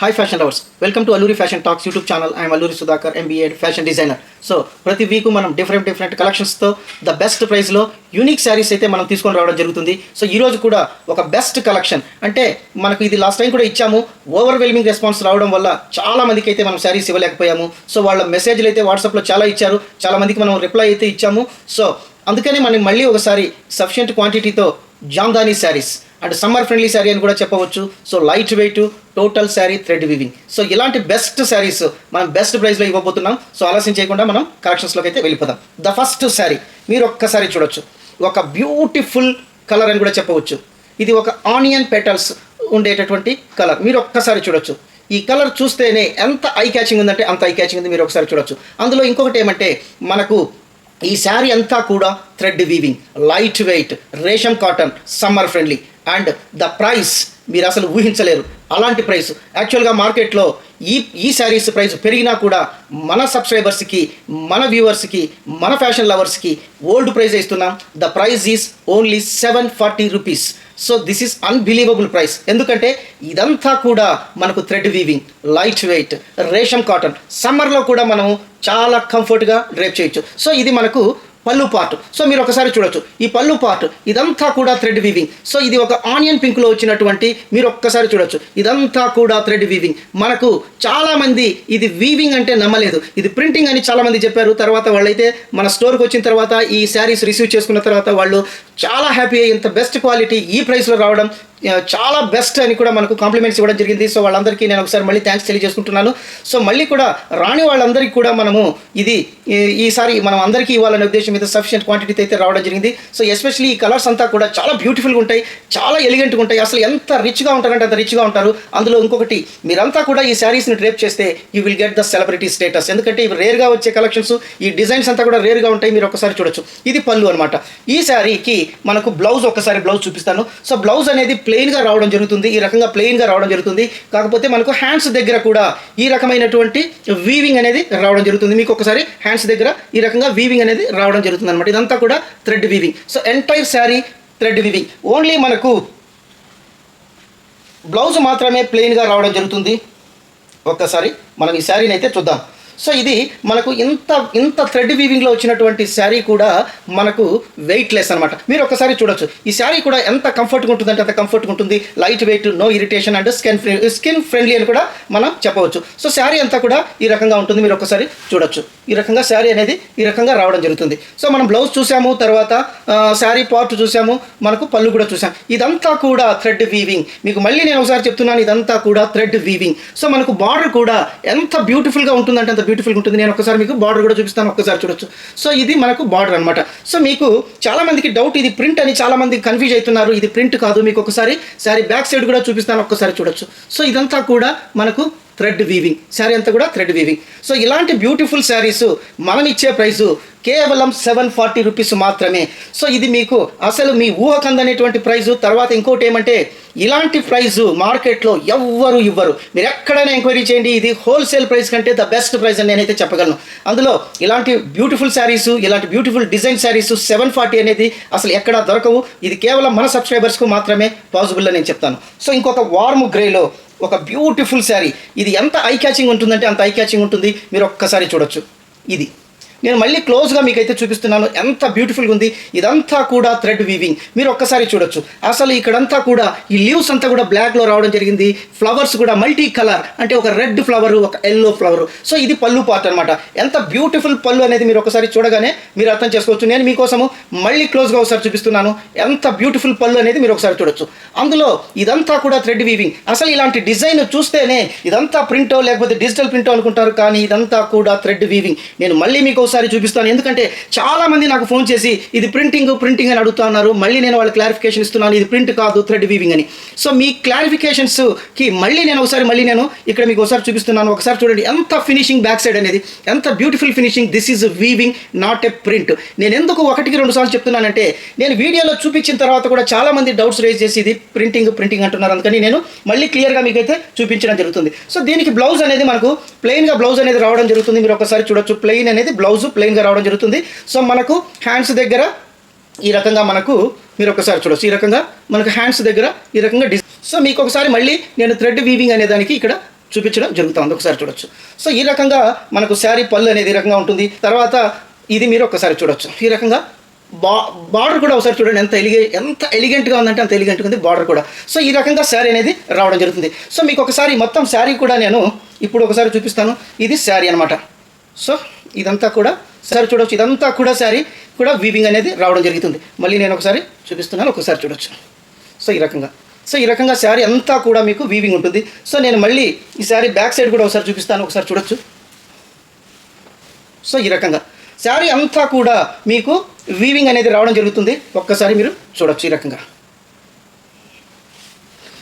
Hi fashion lovers, welcome to Alluri fashion talks YouTube channel. I'm Alluri Sudhakar, MBA fashion designer. So ప్రతి week మనం different కలెక్షన్స్తో the best ప్రైస్లో unique saris అయితే మనం తీసుకొని రావడం జరుగుతుంది. సో ఈరోజు కూడా ఒక బెస్ట్ కలెక్షన్, అంటే మనకు ఇది లాస్ట్ టైం కూడా ఇచ్చాము. ఓవర్వెల్మింగ్ రెస్పాన్స్ రావడం వల్ల చాలా మందికి అయితే మనం శారీస్ ఇవ్వలేకపోయాము. సో వాళ్ళ మెసేజ్లు అయితే వాట్సాప్లో చాలా ఇచ్చారు, చాలా మందికి మనం రిప్లై అయితే ఇచ్చాము. సో అందుకనే మనం మళ్ళీ ఒకసారి సఫిషియంట్ క్వాంటిటీతో Jamdani saris and summer friendly sari అని కూడా చెప్పవచ్చు. So light weight total sari thread weaving. So ఇలాంటి బెస్ట్ శారీస్ మనం బెస్ట్ ప్రైస్లో ఇవ్వబోతున్నాం. సో ఆలస్యం చేయకుండా మనం కలెక్షన్స్లోకి అయితే వెళ్ళిపోదాం. ద ఫస్ట్ శారీ మీరు ఒక్కసారి చూడొచ్చు, ఒక బ్యూటిఫుల్ కలర్ అని కూడా చెప్పవచ్చు. ఇది ఒక ఆనియన్ పెటల్స్ ఉండేటటువంటి కలర్. మీరు ఒక్కసారి చూడొచ్చు, ఈ కలర్ చూస్తేనే ఎంత ఐ క్యాచింగ్ ఉందంటే అంత ఐ క్యాచింగ్ ఉంది. మీరు ఒకసారి చూడొచ్చు. అందులో ఇంకొకటి ఏమంటే, మనకు ఈ శారీ అంతా కూడా థ్రెడ్ వీవింగ్, లైట్ వెయిట్, రేషం cotton, summer friendly. And the price మీరు అసలు ఊహించలేరు, అలాంటి ప్రైస్. యాక్చువల్గా మార్కెట్లో ఈ శారీస్ ప్రైస్ పెరిగినా కూడా మన సబ్స్క్రైబర్స్కి, మన వ్యూవర్స్కి, మన ఫ్యాషన్ లవర్స్కి ఓల్డ్ ప్రైస్ ఇస్తున్నాం. The price is only 740 rupees. So this is unbelievable price. ఎందుకంటే ఇదంతా కూడా మనకు థ్రెడ్ వీవింగ్, లైట్ వెయిట్, రేషం కాటన్. సమ్మర్లో కూడా మనం చాలా కంఫర్ట్గా డ్రైప్ చేయొచ్చు. సో ఇది మనకు పళ్ళు పార్ట్. సో మీరు ఒకసారి చూడొచ్చు, ఈ పళ్ళు పార్ట్ ఇదంతా కూడా థ్రెడ్ వీవింగ్. సో ఇది ఒక ఆనియన్ పింక్లో వచ్చినటువంటి, మీరు ఒక్కసారి చూడొచ్చు, ఇదంతా కూడా థ్రెడ్ వీవింగ్. మనకు చాలామంది ఇది వీవింగ్ అంటే నమ్మలేదు, ఇది ప్రింటింగ్ అని చాలామంది చెప్పారు. తర్వాత వాళ్ళైతే మన స్టోర్కి వచ్చిన తర్వాత ఈ శారీస్ రిసీవ్ చేసుకున్న తర్వాత వాళ్ళు చాలా హ్యాపీ అయ్యి, ఇంత బెస్ట్ క్వాలిటీ ఈ ప్రైస్లో రావడం చాలా బెస్ట్ అని కూడా మనకు కాంప్లిమెంట్స్ ఇవ్వడం జరిగింది. సో వాళ్ళందరికీ నేను ఒకసారి మళ్ళీ థ్యాంక్స్ తెలియజేసుకుంటున్నాను. సో మళ్ళీ కూడా రాని వాళ్ళందరికీ కూడా మనము ఇది ఈసారి మనం అందరికీ ఇవ్వాలనే ఉద్దేశం మీద సఫిషియంట్ క్వాంటిటీ అయితే రావడం జరిగింది. సో ఎస్పెషల్లీ ఈ కలర్స్ అంతా కూడా చాలా బ్యూటిఫుల్గా ఉంటాయి, చాలా ఎలిగెంట్గా ఉంటాయి. అసలు ఎంత రిచ్గా ఉంటారంటే అంత రిచ్గా ఉంటారు. అందులో ఇంకొకటి, మీరంతా కూడా ఈ శారీస్ని డ్రేప్ చేస్తే you will get the celebrity status. ఎందుకంటే ఇవి రేర్గా వచ్చే కలెక్షన్స్, ఈ డిజైన్స్ అంతా కూడా రేర్గా ఉంటాయి. మీరు ఒకసారి చూడొచ్చు, ఇది పళ్ళు అనమాట. ఈ శారీకి మనకు బ్లౌజ్, ఒకసారి బ్లౌజ్ చూపిస్తాను. సో బ్లౌజ్ అనేది ప్లెయిన్గా రావడం జరుగుతుంది, ఈ రకంగా ప్లెయిన్గా రావడం జరుగుతుంది. కాకపోతే మనకు హ్యాండ్స్ దగ్గర కూడా ఈ రకమైనటువంటి వీవింగ్ అనేది రావడం జరుగుతుంది. మీకు ఒకసారి హ్యాండ్స్ దగ్గర ఈ రకంగా వీవింగ్ అనేది రావడం జరుగుతుంది అనమాట. ఇదంతా కూడా thread weaving. So entire sari thread weaving. Only మనకు బ్లౌజ్ మాత్రమే ప్లెయిన్గా రావడం జరుగుతుంది. ఒక్కసారి మనం ఈ శారీని అయితే చూద్దాం. సో ఇది మనకు ఇంత థ్రెడ్ వీవింగ్లో వచ్చినటువంటి శారీ కూడా మనకు వెయిట్లెస్ అనమాట. మీరు ఒకసారి చూడొచ్చు, ఈ శారీ కూడా ఎంత కంఫర్ట్గా ఉంటుందంటే అంత కంఫర్ట్గా ఉంటుంది. Light weight, no irritation and skin friendly అని కూడా మనం చెప్పవచ్చు. సో శారీ అంతా కూడా ఈ రకంగా ఉంటుంది. మీరు ఒకసారి చూడొచ్చు, ఈ రకంగా శారీ అనేది ఈ రకంగా రావడం జరుగుతుంది. సో మనం బ్లౌజ్ చూసాము, తర్వాత శారీ పార్ట్ చూసాము, మనకు పళ్ళు కూడా చూసాము. ఇదంతా కూడా థ్రెడ్ వీవింగ్. మీకు మళ్ళీ నేను ఒకసారి చెప్తున్నాను, ఇదంతా కూడా థ్రెడ్ వీవింగ్. సో మనకు బార్డర్ కూడా ఎంత బ్యూటిఫుల్గా ఉంటుందంటే అంత బ్యూటిఫుల్గా ఉంటుంది. నేను ఒకసారి మీకు బార్డర్ కూడా చూపిస్తాను, ఒక్కసారి చూడొచ్చు. సో ఇది మనకు బార్డర్ అనమాట. సో మీకు చాలా మందికి డౌట్, ఇది ప్రింట్ అని చాలా మంది కన్ఫ్యూజ్ అవుతున్నారు. ఇది ప్రింట్ కాదు. మీకు ఒకసారి శారీ బ్యాక్ సైడ్ కూడా చూపిస్తాను, ఒక్కసారి చూడొచ్చు. సో ఇదంతా కూడా మనకు థ్రెడ్ వీవింగ్, శారీ అంతా కూడా థ్రెడ్ వీవింగ్. సో ఇలాంటి బ్యూటిఫుల్ శారీస్ మనం ఇచ్చే ప్రైసు కేవలం 740 రూపీస్ మాత్రమే. సో ఇది మీకు అసలు మీ ఊహకందనేటువంటి ప్రైజు. తర్వాత ఇంకోటి ఏమంటే, ఇలాంటి ప్రైజు మార్కెట్లో ఎవ్వరు ఇవ్వరు. మీరు ఎక్కడైనా ఎంక్వైరీ చేయండి, ఇది హోల్సేల్ ప్రైస్ కంటే ద బెస్ట్ ప్రైస్ అని నేనైతే చెప్పగలను. అందులో ఇలాంటి బ్యూటిఫుల్ శారీసు, ఇలాంటి బ్యూటిఫుల్ డిజైన్ శారీసు 740 అనేది అసలు ఎక్కడా దొరకవు. ఇది కేవలం మన సబ్స్క్రైబర్స్కు మాత్రమే పాసిబుల్ అని నేను చెప్తాను. సో ఇంకొక వార్మ్ గ్రేలో ఒక బ్యూటిఫుల్ శారీ. ఇది ఎంత ఐ క్యాచింగ్ ఉంటుందంటే అంత ఐ క్యాచింగ్ ఉంటుంది. మీరు ఒక్కసారి చూడొచ్చు. ఇది నేను మళ్ళీ క్లోజ్గా మీకైతే చూపిస్తున్నాను, ఎంత బ్యూటిఫుల్గా ఉంది. ఇదంతా కూడా థ్రెడ్ వీవింగ్. మీరు ఒక్కసారి చూడొచ్చు. అసలు ఇక్కడంతా కూడా ఈ లీవ్స్ అంతా కూడా బ్లాక్లో రావడం జరిగింది. ఫ్లవర్స్ కూడా మల్టీ కలర్, అంటే ఒక రెడ్ ఫ్లవరు, ఒక ఎల్లో ఫ్లవరు. సో ఇది పళ్ళు పార్ట్ అనమాట. ఎంత బ్యూటిఫుల్ పళ్ళు అనేది మీరు ఒకసారి చూడగానే మీరు అర్థం చేసుకోవచ్చు. నేను మీకోసము మళ్ళీ క్లోజ్గా ఒకసారి చూపిస్తున్నాను, ఎంత బ్యూటిఫుల్ పళ్ళు అనేది మీరు ఒకసారి చూడొచ్చు. అందులో ఇదంతా కూడా థ్రెడ్ వీవింగ్. అసలు ఇలాంటి డిజైన్ చూస్తేనే ఇదంతా ప్రింటో లేకపోతే డిజిటల్ ప్రింటో అనుకుంటారు, కానీ ఇదంతా కూడా థ్రెడ్ వీవింగ్. నేను మళ్ళీ మీకు ఒకసారి చూపిస్తాను, ఎందుకంటే చాలామంది నాకు ఫోన్ చేసి ఇది ప్రింటింగ్ అని అడుగుతా ఉన్నారు. మళ్ళీ నేను వాళ్ళకి క్లారిఫికేషన్ ఇస్తున్నాను, ఇది ప్రింట్ కాదు థ్రెడ్ వీవింగ్ అని. సో మీ క్లారిఫికేషన్స్కి మళ్ళీ నేను ఇక్కడ మీకు ఒకసారి చూపిస్తున్నాను. ఒకసారి చూడండి, ఎంత ఫినిషింగ్ బ్యాక్ సైడ్ అనేది, ఎంత beautiful finishing. This is weaving, not a print. నేను ఎందుకు 1-2 సార్లు చెప్తున్నానంటే, నేను వీడియోలో చూపించిన తర్వాత కూడా చాలామంది డౌట్స్ రేజ్ చేసి ఇది ప్రింటింగ్ అంటున్నారు. అందుకని నేను మళ్ళీ క్లియర్గా మీకైతే చూపించడం జరుగుతుంది. సో దీనికి బ్లౌజ్ అనేది మనకు ప్లెయిన్గా బ్లౌజ్ అనేది రావడం జరుగుతుంది. మీరు ఒకసారి చూడొచ్చు, ప్లెయిన్ అనేది బ్లౌజ్ ప్లెయిన్గా రావడం జరుగుతుంది. సో మనకు హ్యాండ్స్ దగ్గర ఈ రకంగా మనకు మీరు ఒకసారి చూడొచ్చు, ఈ రకంగా మనకు హ్యాండ్స్ దగ్గర ఈ రకంగా సో మీకు ఒకసారి మళ్ళీ నేను థ్రెడ్ వీవింగ్ అనే దానికి ఇక్కడ చూపించడం జరుగుతుంది. ఒకసారి చూడొచ్చు. సో ఈ రకంగా మనకు శారీ పళ్ళు అనేది ఈ రకంగా ఉంటుంది. తర్వాత ఇది మీరు ఒక్కసారి చూడొచ్చు. ఈ రకంగా బార్డర్ కూడా ఒకసారి చూడండి, ఎంత ఎలిగెంట్గా ఉందంటే అంత ఎలిగెంట్గా ఉంది బార్డర్ కూడా. సో ఈ రకంగా శారీ అనేది రావడం జరుగుతుంది. సో మీకు ఒకసారి మొత్తం శారీ కూడా నేను ఇప్పుడు ఒకసారి చూపిస్తాను. ఇది శారీ అనమాట. సో ఇదంతా కూడా శారీ చూడవచ్చు. ఇదంతా కూడా శారీ కూడా వీవింగ్ అనేది రావడం జరుగుతుంది. మళ్ళీ నేను ఒకసారి చూపిస్తున్నాను, ఒకసారి చూడొచ్చు. సో ఈ రకంగా శారీ అంతా కూడా మీకు వీవింగ్ ఉంటుంది. సో నేను మళ్ళీ ఈ శారీ బ్యాక్ సైడ్ కూడా ఒకసారి చూపిస్తాను, ఒకసారి చూడొచ్చు. సో ఈ రకంగా శారీ అంతా కూడా మీకు వీవింగ్ అనేది రావడం జరుగుతుంది. ఒక్కసారి మీరు చూడొచ్చు ఈ రకంగా.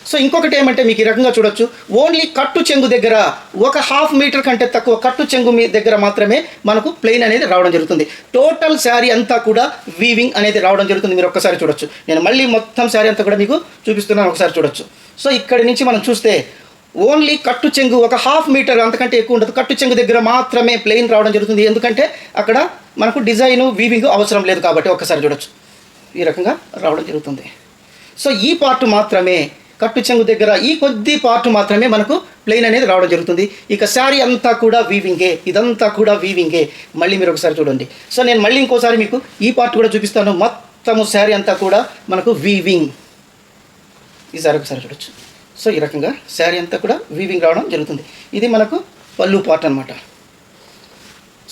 సో ఇంకొకటి ఏమంటే మీకు ఈ రకంగా చూడొచ్చు, ఓన్లీ కట్టు చెంగు దగ్గర 1/2 మీటర్ కంటే తక్కువ కట్టు చెంగు మీ దగ్గర మాత్రమే మనకు ప్లెయిన్ అనేది రావడం జరుగుతుంది. టోటల్ శారీ అంతా కూడా వీవింగ్ అనేది రావడం జరుగుతుంది. మీరు ఒక్కసారి చూడొచ్చు. నేను మళ్ళీ మొత్తం శారీ అంతా కూడా మీకు చూపిస్తున్నాను, ఒకసారి చూడొచ్చు. సో ఇక్కడి నుంచి మనం చూస్తే ఓన్లీ కట్టు చెంగు 1/2 మీటర్ అంతకంటే ఎక్కువ ఉండదు. కట్టు చెంగు దగ్గర మాత్రమే ప్లెయిన్ రావడం జరుగుతుంది. ఎందుకంటే అక్కడ మనకు డిజైను వీవింగ్ అవసరం లేదు కాబట్టి. ఒక్కసారి చూడొచ్చు, ఈ రకంగా రావడం జరుగుతుంది. సో ఈ పార్ట్ మాత్రమే కట్టు చెంగు దగ్గర ఈ కొద్ది పార్ట్ మాత్రమే మనకు ప్లెయిన్ అనేది రావడం జరుగుతుంది. ఇక శారీ అంతా కూడా వీవింగే, ఇదంతా కూడా వీవింగే. మళ్ళీ మీరు ఒకసారి చూడండి. సో నేను మళ్ళీ ఇంకోసారి మీకు ఈ పార్ట్ కూడా చూపిస్తాను. మొత్తము శారీ అంతా కూడా మనకు వీవింగ్. ఈసారి ఒకసారి చూడొచ్చు. సో ఈ రకంగా శారీ అంతా కూడా వీవింగ్ రావడం జరుగుతుంది. ఇది మనకు పళ్ళు పార్ట్ అనమాట.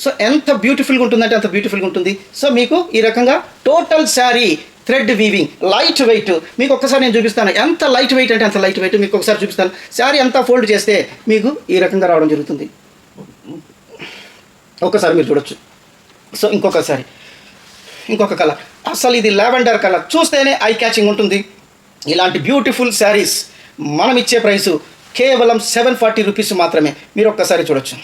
సో ఎంత బ్యూటిఫుల్గా ఉంటుందంటే అంత బ్యూటిఫుల్గా ఉంటుంది. సో మీకు ఈ రకంగా total sari thread weaving, light wait. మీకు ఒక్కసారి నేను చూపిస్తాను, ఎంత లైట్ వెయిట్ అంటే అంత లైట్ వెయిట్. మీకు ఒకసారి చూపిస్తాను. శారీ అంతా ఫోల్డ్ చేస్తే మీకు ఈ రకంగా రావడం జరుగుతుంది. ఒక్కసారి మీరు చూడొచ్చు. సో ఇంకొక కలర్, అసలు ఇది లావెండర్ కలర్. చూస్తేనే ఐ క్యాచింగ్ ఉంటుంది. ఇలాంటి బ్యూటిఫుల్ శారీస్ మనం ఇచ్చే ప్రైసు కేవలం 740 రూపీస్ మాత్రమే. మీరు ఒక్కసారి చూడొచ్చు.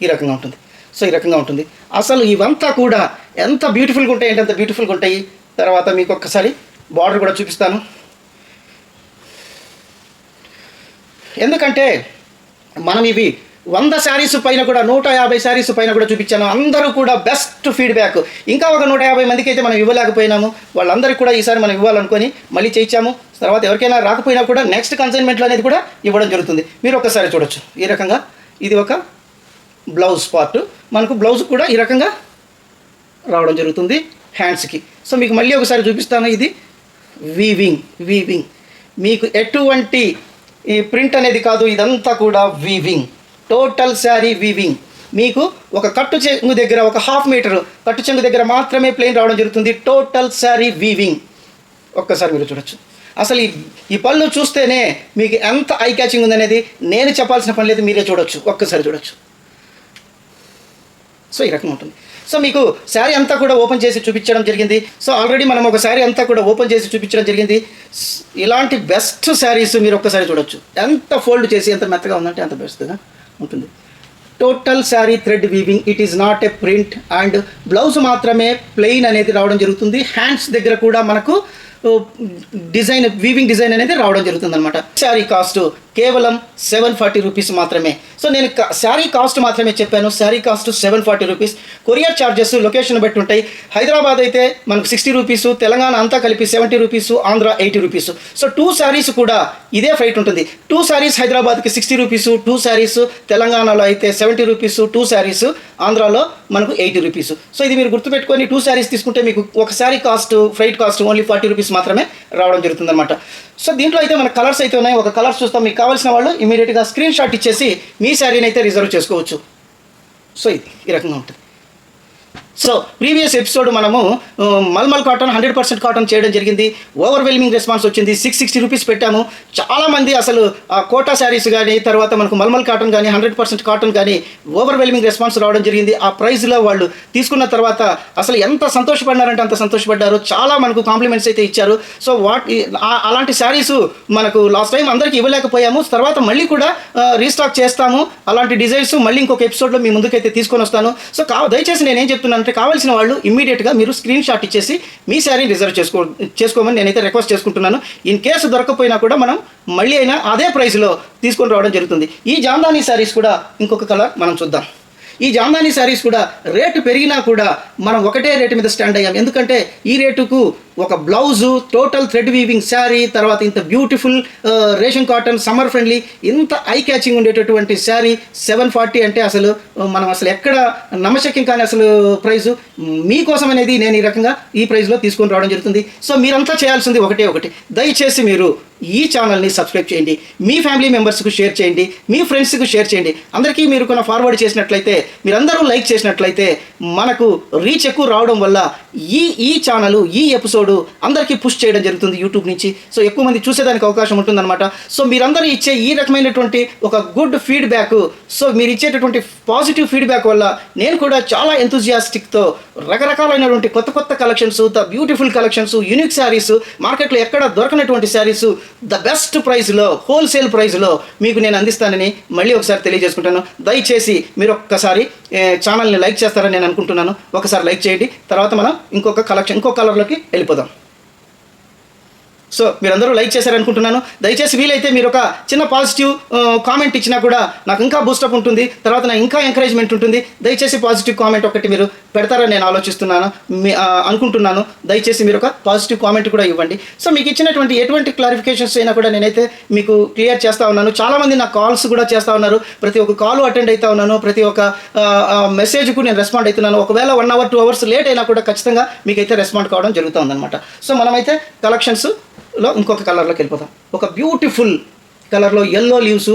ఈ రకంగా ఉంటుంది. సో ఈ రకంగా ఉంటుంది. అసలు ఇవంతా కూడా ఎంత బ్యూటిఫుల్గా ఉంటాయి అంటే అంత బ్యూటిఫుల్గా ఉంటాయి. తర్వాత మీకు ఒక్కసారి బార్డర్ కూడా చూపిస్తాను. ఎందుకంటే మనం ఇవి 100 శారీస్ పైన కూడా 150 శారీస్ పైన కూడా చూపించాను. అందరూ కూడా బెస్ట్ ఫీడ్బ్యాక్. ఇంకా ఒక 150 మందికి అయితే మనం ఇవ్వలేకపోయినాము. వాళ్ళందరికీ కూడా ఈసారి మనం ఇవ్వాలనుకొని మళ్ళీ చేయించాము. తర్వాత ఎవరికైనా రాకపోయినా కూడా నెక్స్ట్ కన్సైన్మెంట్లు అనేది కూడా ఇవ్వడం జరుగుతుంది. మీరు ఒక్కసారి చూడొచ్చు. ఈ రకంగా ఇది ఒక బ్లౌజ్ పార్ట్. మనకు బ్లౌజ్ కూడా ఈ రకంగా రావడం జరుగుతుంది హ్యాండ్స్కి. సో మీకు మళ్ళీ ఒకసారి చూపిస్తాను. ఇది వీవింగ్ మీకు ఎటువంటి ప్రింట్ అనేది కాదు. ఇదంతా కూడా వీవింగ్, టోటల్ శారీ వీవింగ్. మీకు ఒక కట్టు చెంగు దగ్గర 1/2 మీటర్ కట్టు చెంగు దగ్గర మాత్రమే ప్లెయిన్ రావడం జరుగుతుంది. Total sari weaving. ఒక్కసారి మీరు చూడొచ్చు. అసలు ఈ పళ్ళు చూస్తేనే మీకు ఎంత ఐ క్యాచింగ్ ఉందనేది నేను చెప్పాల్సిన పని లేదు, మీరే చూడొచ్చు. ఒక్కసారి చూడొచ్చు. సో ఈ రకంగా ఉంటుంది. సో మీకు శారీ అంతా కూడా ఓపెన్ చేసి చూపించడం జరిగింది. సో ఆల్రెడీ మనం ఒక శారీ అంతా కూడా ఓపెన్ చేసి చూపించడం జరిగింది. ఇలాంటి బెస్ట్ శారీస్ మీరు ఒక్కసారి చూడొచ్చు. ఎంత ఫోల్డ్ చేసి ఎంత మెత్తగా ఉందంటే అంత బెస్ట్గా ఉంటుంది. Total sari thread weaving, it is not a print. And blouse మాత్రమే ప్లెయిన్ అనేది రావడం జరుగుతుంది. హ్యాండ్స్ దగ్గర కూడా మనకు డిజైన్ వీవింగ్ డిజైన్ అనేది రావడం జరుగుతుంది అనమాట. శారీ కాస్ట్ కేవలం 740 రూపీస్ మాత్రమే. సో నేను శారీ కాస్ట్ మాత్రమే చెప్పాను. Sari cost 740 rupees. Courier charges location బట్టి ఉంటాయి. హైదరాబాద్ అయితే మనకు 60 రూపీస్, తెలంగాణ అంతా కలిపి 70 rupees, Andhra 80 rupees. So 2 saris కూడా ఇదే ఫ్రైట్ ఉంటుంది. 2 శారీస్ హైదరాబాద్కి 60 రూపీస్, 2 శారీస్ తెలంగాణలో అయితే 70 రూపీస్, 2 శారీస్ ఆంధ్రాలో మనకు 80 రూపీస్. సో ఇది మీరు గుర్తుపెట్టుకొని 2 శారీస్ తీసుకుంటే మీకు ఒక sari cost freight cost only 40 rupees మాత్రమే రావడం జరుగుతుంది అనమాట. సో దీంట్లో అయితే మన కలర్స్ అయితే ఉన్నాయి. ఒక కలర్స్ చూస్తాం. మీకు కావాల్సిన వాళ్ళు ఇమీడియట్గా స్క్రీన్ షాట్ ఇచ్చేసి మీ శారీని అయితే రిజర్వ్ చేసుకోవచ్చు. సో ఇది ఈ రకంగా ఉంటుంది. సో ప్రీవియస్ ఎపిసోడ్ మనము మల్మల్ కాటన్ 100% కాటన్ చేయడం జరిగింది. ఓవర్వెల్మింగ్ రెస్పాన్స్ వచ్చింది. 660 రూపీస్ పెట్టాము. చాలామంది అసలు కోటా శారీస్ కానీ తర్వాత మనకు మల్మల్ కాటన్ కానీ 100% కాటన్ కానీ ఓవర్వెల్మింగ్ రెస్పాన్స్ రావడం జరిగింది. ఆ ప్రైస్లో వాళ్ళు తీసుకున్న తర్వాత అసలు ఎంత సంతోషపడినారంటే అంత సంతోషపడ్డారు. చాలా మనకు కాంప్లిమెంట్స్ అయితే ఇచ్చారు. సో అలాంటి శారీస్ మనకు లాస్ట్ టైం అందరికీ ఇవ్వలేకపోయాము. తర్వాత మళ్ళీ కూడా రీస్టాక్ చేస్తాము. అలాంటి డిజైన్స్ మళ్ళీ ఇంకొక ఎపిసోడ్లో మీ ముందుకైతే తీసుకొని వస్తాను. సో దయచేసి నేనేం చెప్తున్నాను అంటే కావాల్సిన వాళ్ళు ఇమ్మీడియట్గా మీరు స్క్రీన్ షాట్ ఇచ్చేసి మీ శారీ రిజర్వ్ చేసుకోమని నేనైతే రిక్వెస్ట్ చేసుకుంటున్నాను. ఇన్ కేసు దొరకకపోయినా కూడా మనం మళ్ళీ అయినా అదే ప్రైస్లో తీసుకొని రావడం జరుగుతుంది. ఈ జామ్దానీ శారీస్ కూడా ఇంకొక కలర్ మనం చూద్దాం. ఈ జామ్దానీ శారీస్ కూడా రేటు పెరిగినా కూడా మనం ఒకటే రేటు మీద స్టాండ్ అయ్యాం. ఎందుకంటే ఈ రేటుకు ఒక blouse, total thread weaving sari, తర్వాత ఇంత beautiful ration cotton summer friendly ఇంత ఐ క్యాచింగ్ ఉండేటటువంటి శారీ 740 అంటే అసలు మనం అసలు ఎక్కడ నమ్మశక్యం కానీ అసలు ప్రైజు మీకోసం అనేది నేను ఈ రకంగా ఈ ప్రైస్లో తీసుకొని రావడం జరుగుతుంది. సో మీరంతా చేయాల్సింది ఒకటి, దయచేసి మీరు ఈ ఛానల్ని సబ్స్క్రైబ్ చేయండి, మీ ఫ్యామిలీ మెంబర్స్కు షేర్ చేయండి, మీ ఫ్రెండ్స్కు షేర్ చేయండి. అందరికీ మీరు కొన్న ఫార్వర్డ్ చేసినట్లయితే, మీరందరూ లైక్ చేసినట్లయితే మనకు రీచ్ ఎక్కువ రావడం వల్ల ఈ ఛానల్ ఈ ఎపిసోడ్ అందరికీ పుష్ చేయడం జరుగుతుంది యూట్యూబ్ నుంచి. సో ఎక్కువ మంది చూసేదానికి అవకాశం ఉంటుందన్నమాట. సో మీరందరూ ఇచ్చే ఈ రకమైనటువంటి ఒక గుడ్ ఫీడ్బ్యాక్, సో మీరు ఇచ్చేటటువంటి పాజిటివ్ ఫీడ్బ్యాక్ వల్ల నేను కూడా చాలా ఎంతూజియాస్టిక్తో రకరకాలైనటువంటి కొత్త collections, the beautiful collections, unique saris, మార్కెట్లో ఎక్కడ దొరకనటువంటి శారీస్ ద బెస్ట్ ప్రైస్లో, హోల్సేల్ ప్రైస్లో మీకు నేను అందిస్తానని మళ్ళీ ఒకసారి తెలియజేసుకుంటాను. దయచేసి మీరు ఒక్కసారి ఛానల్ని లైక్ చేస్తారని నేను అనుకుంటున్నాను. ఒకసారి లైక్ చేయండి. తర్వాత మనం ఇంకొక కలర్లోకి వెళ్ళిపోదాం. సో మీరందరూ లైక్ చేశారనుకుంటున్నాను. దయచేసి వీలైతే మీరు ఒక చిన్న పాజిటివ్ కామెంట్ ఇచ్చినా కూడా నాకు ఇంకా బూస్టప్ ఉంటుంది, తర్వాత నాకు ఇంకా ఎంకరేజ్మెంట్ ఉంటుంది. దయచేసి పాజిటివ్ కామెంట్ ఒకటి మీరు పెడతారని నేను అనుకుంటున్నాను. దయచేసి మీరు ఒక పాజిటివ్ కామెంట్ కూడా ఇవ్వండి. సో మీకు ఇచ్చినటువంటి ఎటువంటి క్లారిఫికేషన్స్ అయినా కూడా నేనైతే మీకు క్లియర్ చేస్తూ ఉన్నాను. చాలామంది నాకు కాల్స్ కూడా చేస్తూ ఉన్నారు. ప్రతి ఒక్క కాల్ అటెండ్ అవుతూ ఉన్నాను. ప్రతి ఒక్క మెసేజ్కు నేను రెస్పాండ్ అవుతున్నాను. ఒకవేళ 1 hour 2 hours లేట్ అయినా కూడా ఖచ్చితంగా మీకైతే రెస్పాండ్ కావడం జరుగుతూ ఉందన్నమాట. సో మనమైతే కలెక్షన్స్లో ఇంకొక కలర్లోకి వెళ్ళిపోతాం. ఒక బ్యూటిఫుల్ కలర్లో ఎల్లో లీవ్స్,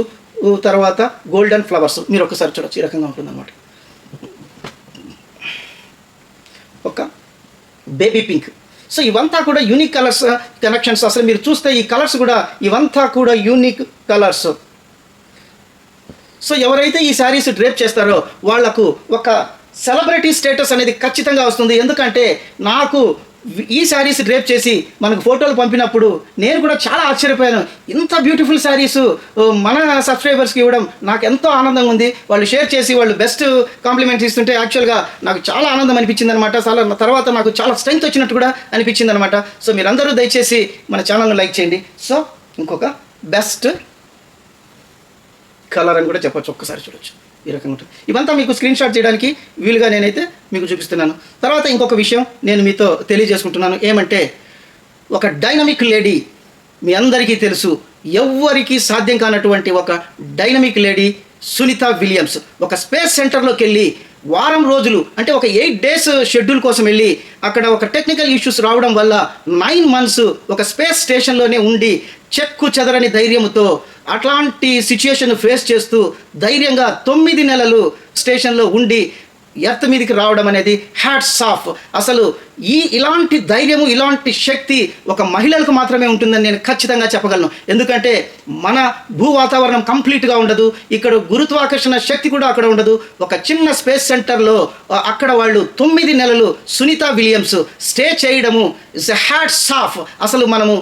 తర్వాత గోల్డెన్ ఫ్లవర్స్ మీరు ఒకసారి చూడొచ్చు. ఈ రకంగా ఉంటుందన్నమాట. ఒక బేబీ పింక్. సో ఇవంతా కూడా యూనిక్ కలర్స్ కనెక్షన్స్. అసలు మీరు చూస్తే ఈ కలర్స్ కూడా ఇవంతా కూడా యూనిక్ కలర్స్. సో ఎవరైతే ఈ శారీస్ డ్రేప్ చేస్తారో వాళ్లకు ఒక సెలబ్రిటీ స్టేటస్ అనేది ఖచ్చితంగా వస్తుంది. ఎందుకంటే నాకు ఈ శారీస్ డ్రేప్ చేసి మనకు ఫోటోలు పంపినప్పుడు నేను కూడా చాలా ఆశ్చర్యపోయాను. ఇంత బ్యూటిఫుల్ శారీస్ మన సబ్స్క్రైబర్స్కి ఇవ్వడం నాకు ఎంతో ఆనందంగా ఉంది. వాళ్ళు షేర్ చేసి వాళ్ళు బెస్ట్ కాంప్లిమెంట్స్ ఇస్తుంటే యాక్చువల్గా నాకు చాలా ఆనందం అనిపించింది అనమాట. చాలా తర్వాత నాకు చాలా స్ట్రెంగ్త్ వచ్చినట్టు కూడా అనిపించింది అనమాట. సో మీరందరూ దయచేసి మన ఛానల్ని లైక్ చేయండి. సో ఇంకొక బెస్ట్ కలర్ అని కూడా చెప్పొచ్చు. ఒక్కసారి చూడొచ్చు. ఈ రకంగా ఉంటుంది. ఇవంతా మీకు స్క్రీన్ షాట్ చేయడానికి వీలుగా నేనైతే మీకు చూపిస్తున్నాను. తర్వాత ఇంకొక విషయం నేను మీతో తెలియజేసుకుంటున్నాను. ఏమంటే ఒక డైనమిక్ లేడీ, మీ అందరికీ తెలుసు, ఎవ్వరికీ సాధ్యం కానటువంటి ఒక డైనమిక్ లేడీ సునీత విలియమ్స్ ఒక స్పేస్ సెంటర్లోకి వెళ్ళి వారం రోజులు అంటే ఒక 8 days షెడ్యూల్ కోసం వెళ్ళి అక్కడ ఒక టెక్నికల్ ఇష్యూస్ రావడం వల్ల 9 months ఒక స్పేస్ స్టేషన్లోనే ఉండి చెక్కు చెదరని ధైర్యంతో అట్లాంటి సిచ్యుయేషన్ ఫేస్ చేస్తూ ధైర్యంగా 9 నెలలు స్టేషన్లో ఉండి ఎర్త్ మీదకి రావడం అనేది హ్యాట్స్ ఆఫ్. అసలు ఇలాంటి ధైర్యము, ఇలాంటి శక్తి ఒక మహిళలకు మాత్రమే ఉంటుందని నేను ఖచ్చితంగా చెప్పగలను. ఎందుకంటే మన భూ వాతావరణం కంప్లీట్గా ఉండదు, ఇక్కడ గురుత్వాకర్షణ శక్తి కూడా అక్కడ ఉండదు. ఒక చిన్న స్పేస్ సెంటర్లో అక్కడ వాళ్ళు 9 నెలలు సునీత విలియమ్స్ స్టే చేయడము ఇట్స్ హ్యాట్స్ ఆఫ్. అసలు మనము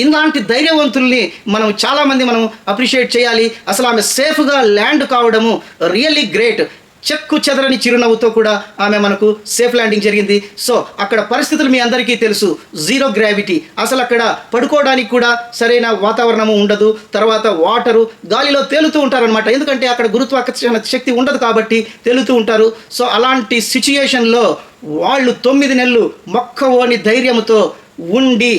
ఇలాంటి ధైర్యవంతుల్ని మనం చాలామంది మనం అప్రిషియేట్ చేయాలి. అసలు ఆమె సేఫ్గా ల్యాండ్ కావడము రియల్లీ గ్రేట్. చెక్కు చెదరని చిరునవ్వుతో కూడా ఆమె మనకు సేఫ్ ల్యాండింగ్ జరిగింది. సో అక్కడ పరిస్థితులు మీ అందరికీ తెలుసు, 0 gravity. అసలు అక్కడ పడుకోవడానికి కూడా సరైన వాతావరణము ఉండదు. తర్వాత వాటరు గాలిలో తేలుతూ ఉంటారనమాట. ఎందుకంటే అక్కడ గురుత్వాకర్షణ శక్తి ఉండదు కాబట్టి తేలుతూ ఉంటారు. సో అలాంటి సిచ్యుయేషన్లో వాళ్ళు 9 నెలలు మొక్కవోని ధైర్యంతో ఉండి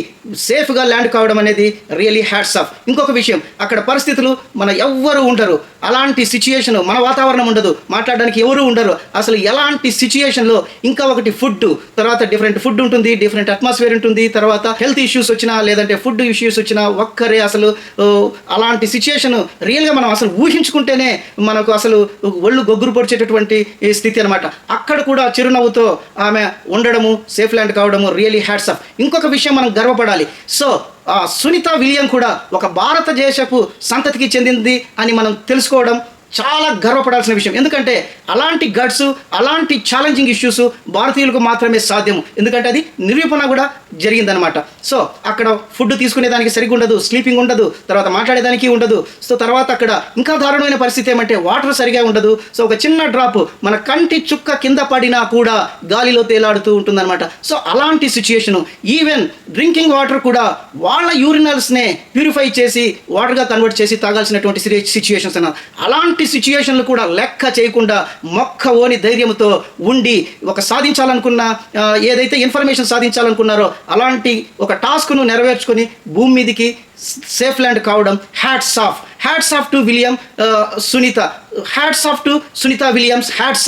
సేఫ్గా ల్యాండ్ కావడం అనేది రియలీ హ్యాట్స్ ఆఫ్. ఇంకొక విషయం, అక్కడ పరిస్థితులు మన ఎవ్వరు ఉండరు. అలాంటి సిచ్యుయేషన్, మన వాతావరణం ఉండదు, మాట్లాడడానికి ఎవరు ఉండరు. అసలు ఎలాంటి సిచ్యుయేషన్లో ఇంకా ఒకటి ఫుడ్, తర్వాత డిఫరెంట్ ఫుడ్ ఉంటుంది, డిఫరెంట్ అట్మాస్ఫియర్ ఉంటుంది. తర్వాత హెల్త్ ఇష్యూస్ వచ్చినా లేదంటే ఫుడ్ ఇష్యూస్ వచ్చినా ఒక్కరే అసలు అలాంటి సిచ్యుయేషన్ రియల్గా మనం అసలు ఊహించుకుంటేనే మనకు అసలు ఒళ్ళు గొగ్గురు పొడిచేటటువంటి స్థితి అనమాట. అక్కడ కూడా చిరునవ్వుతో ఆమె ఉండడము, సేఫ్ ల్యాండ్ కావడము రియలీ హ్యాట్స్ ఆఫ్. ఇంకొక విషయం మనం గర్వపడాలి. సో సునీత విలియం కూడా ఒక భారతదేశపు సంతతికి చెందింది అని మనం తెలుసుకోవడం చాలా గర్వపడాల్సిన విషయం. ఎందుకంటే అలాంటి గట్స్, అలాంటి ఛాలెంజింగ్ ఇష్యూస్ భారతీయులకు మాత్రమే సాధ్యం. ఎందుకంటే అది నిరూపణ కూడా జరిగిందనమాట. సో అక్కడ ఫుడ్ తీసుకునేదానికి సరిగ్గా ఉండదు, స్లీపింగ్ ఉండదు, తర్వాత మాట్లాడేదానికి ఉండదు. సో తర్వాత అక్కడ ఇంకా దారుణమైన పరిస్థితి ఏమంటే వాటర్ సరిగా ఉండదు. సో ఒక చిన్న డ్రాప్ మన కంటి చుక్క కింద పడినా కూడా గాలిలో తేలాడుతూ ఉంటుందన్నమాట. సో అలాంటి సిచ్యుయేషను, ఈవెన్ డ్రింకింగ్ వాటర్ కూడా వాళ్ళ యూరినల్స్నే ప్యూరిఫై చేసి వాటర్గా కన్వర్ట్ చేసి తాగాల్సినటువంటి సిచ్యుయేషన్స్ అన్నారు. అలాంటి ఎలాంటి సిచ్యుయేషన్లు కూడా లెక్క చేయకుండా మొక్కవోని ధైర్యంతో ఉండి ఒక సాధించాలనుకున్న ఏదైతే ఇన్ఫర్మేషన్ సాధించాలనుకున్నారో అలాంటి ఒక టాస్క్ను నెరవేర్చుకొని భూమి మీదకి సేఫ్ ల్యాండ్ కావడం hats off to William Sunita, hats off to Sunita Williams, hats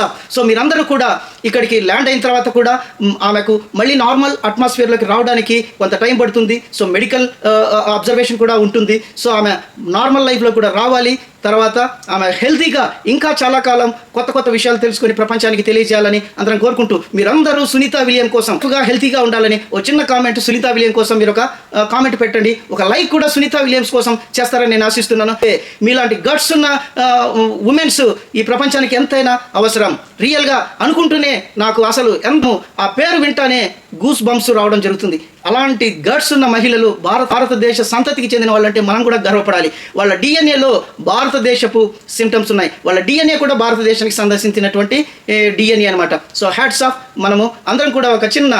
off. So మీరందరూ కూడా ఇక్కడికి ల్యాండ్ అయిన తర్వాత కూడా ఆమెకు మళ్ళీ నార్మల్ అట్మాస్ఫియర్లోకి రావడానికి కొంత టైం పడుతుంది. సో మెడికల్ అబ్జర్వేషన్ కూడా ఉంటుంది. సో ఆమె నార్మల్ లైఫ్లో కూడా రావాలి. తర్వాత ఆమె హెల్తీగా ఇంకా చాలా కాలం కొత్త విషయాలు తెలుసుకొని ప్రపంచానికి తెలియజేయాలని అందరం కోరుకుంటూ, మీరందరూ సునీత విలియం కోసం హెల్తీగా ఉండాలని ఓ చిన్న కామెంట్ సునీత విలియం కోసం మీరు ఒక కామెంట్ పెట్టండి. ఒక లైక్ కూడా సునీత విలియమ్స్ కోసం చేస్తారని నేను ఆశిస్తున్నాను. మీలాంటి గట్స్ ఉన్న ఉమెన్స్ ఈ ప్రపంచానికి ఎంతైనా అవసరం. రియల్గా అనుకుంటూనే నాకు అసలు ఆ పేరు వింటానే గూస్ బంప్స్ రావడం జరుగుతుంది. అలాంటి గట్స్ ఉన్న మహిళలు భారతదేశ సంతతికి చెందిన వాళ్ళంటే మనం కూడా గర్వపడాలి. వాళ్ళ డిఎన్ఏలో భారతదేశపు సిమ్టమ్స్ ఉన్నాయి. వాళ్ళ డిఎన్ఏ కూడా భారతదేశానికి సందర్శించినటువంటి డిఎన్ఏ అనమాట. So hats off. మనము అందరం కూడా ఒక చిన్న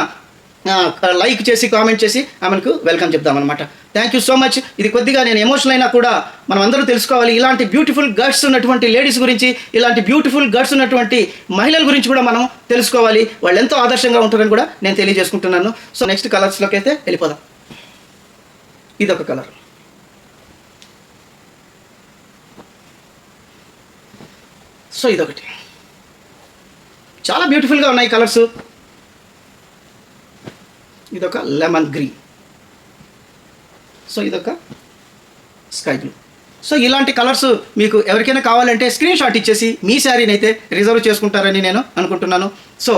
లైక్ చేసి కామెంట్ చేసి ఆమెకు వెల్కమ్ చెప్దామన్నమాట. Thank you so much. ఇది కొద్దిగా నేను ఎమోషనల్ అయినా కూడా మనం అందరూ తెలుసుకోవాలి. ఇలాంటి బ్యూటిఫుల్ గట్స్ ఉన్నటువంటి లేడీస్ గురించి, ఇలాంటి బ్యూటిఫుల్ గట్స్ ఉన్నటువంటి మహిళల గురించి కూడా మనం తెలుసుకోవాలి. వాళ్ళు ఎంతో ఆదర్శంగా ఉంటారని కూడా నేను తెలియజేసుకుంటున్నాను. సో నెక్స్ట్ కలర్స్లోకి అయితే వెళ్ళిపోదాం. ఇదొక కలర్. సో ఇదొకటి చాలా బ్యూటిఫుల్గా ఉన్నాయి కలర్స్. ఇదొక లెమన్ గ్రీన్. సో ఇదొక స్కై బ్లూ. సో ఇలాంటి కలర్స్ మీకు ఎవరికైనా కావాలంటే స్క్రీన్ షాట్ ఇచ్చేసి మీ శారీని అయితే రిజర్వ్ చేసుకుంటారని నేను అనుకుంటున్నాను. సో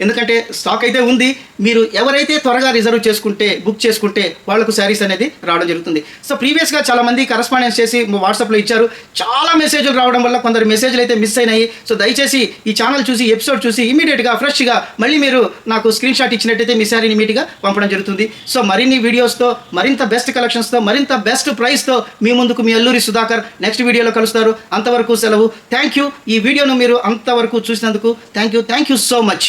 ఎందుకంటే స్టాక్ అయితే ఉంది. మీరు ఎవరైతే త్వరగా రిజర్వ్ చేసుకుంటే, బుక్ చేసుకుంటే వాళ్ళకు శారీస్ అనేది రావడం జరుగుతుంది. సో ప్రీవియస్గా చాలామంది కరస్పాండెన్స్ చేసి వాట్సాప్లో ఇచ్చారు. చాలా మెసేజ్లు రావడం వల్ల కొందరు మెసేజ్లు అయితే మిస్ అయినాయి. సో దయచేసి ఈ ఛానల్ చూసి, ఎపిసోడ్ చూసి ఇమీడియట్గా ఫ్రెష్గా మళ్ళీ మీరు నాకు స్క్రీన్ షాట్ ఇచ్చినట్టయితే మీ శారీని ఇమీడియట్గా పంపడం జరుగుతుంది. సో మరిన్ని వీడియోస్తో, మరింత బెస్ట్ కలెక్షన్స్తో, మరింత బెస్ట్ ప్రైస్తో మీ ముందుకు మీ అల్లూరి సుధాకర్ నెక్స్ట్ వీడియోలో కలుస్తారు. అంతవరకు సెలవు. Thank you. ఈ వీడియోను మీరు అంతవరకు చూసినందుకు థ్యాంక్ యూ సో మచ్.